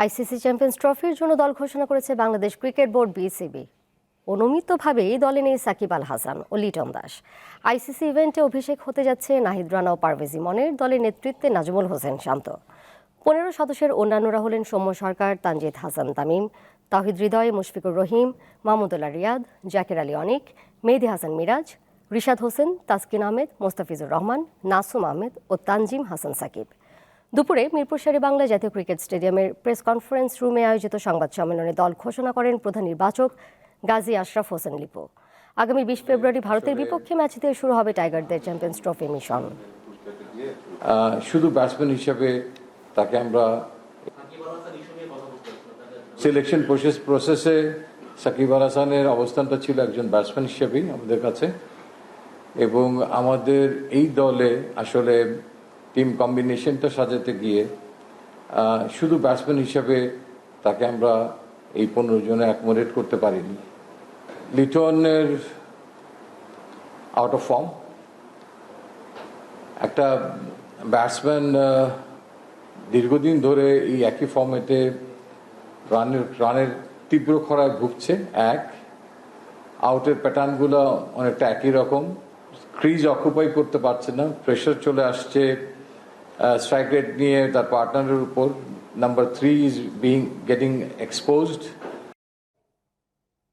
ICC champions ট্রফির জন্য দল ঘোষণা করেছে বাংলাদেশ ক্রিকেট বোর্ড বিসিবি। অনুমিতভাবেই দলে নেই সাকিব আল হাসান ও লিটন দাস। আইসিসি ইভেন্টে অভিষেক হতে যাচ্ছে নাহিদ রানা ও পারভেজ ইমনের, দলের নেতৃত্বে নাজমুল হোসেন শান্ত। 15 সদস্যের অন্যান্যরা হলেন সৌম্য সরকার, তানজিদ হাসান তামিম, তাওহিদ হৃদয়, মুশফিকুর রহিম, মাহমুদুল্লাহ রিয়াদ, জাকির আলী অনিক, মেহেদী হাসান মিরাজ, রিশাদ হোসেন, তাসকিন আহমেদ, মোস্তাফিজুর রহমান, নাসুম আহমেদ ও তানজিম হাসান সাকিব। দুপুরে মিরপুর শেরেবাংলা জাতীয় ক্রিকেট স্টেডিয়ামের প্রেস কনফারেন্স রুমে আয়োজিত সংবাদ সম্মেলনে দল ঘোষণা করেন প্রধান নির্বাচক গাজী আশরাফ হোসেন লিপু। আগামী 20 ফেব্রুয়ারি ভারতের বিপক্ষে ম্যাচ দিয়ে শুরু হবে টাইগারদের চ্যাম্পিয়ন্স ট্রফি মিশন। শুধু ব্যাটসম্যান হিসেবে তাকে আমরা সিলেকশন প্রসেসে সাকিব আল হাসানের অবস্থানটা ছিল একজন ব্যাটসম্যান হিসেবেই আমাদের কাছে, এবং আমাদের এই দলে আসলে টিম কম্বিনেশনটা সাজাতে গিয়ে শুধু ব্যাটসম্যান হিসেবে তাকে আমরা এই 15 জনে অ্যাকোমোডেট করতে পারিনি। লিটনের আউট অফ ফর্ম, একটা ব্যাটসম্যান দীর্ঘদিন ধরে এই একই ফর্মেটে রানের তীব্র খরায় ভুগছে। আউটের প্যাটার্নগুলো অনেকটা একই রকম, ক্রিজ অকুপাই করতে পারছে না, প্রেশার চলে আসছে স্ট্রাইক রেট নিয়ে তার পার্টনারের উপর। Number 3 is getting exposed.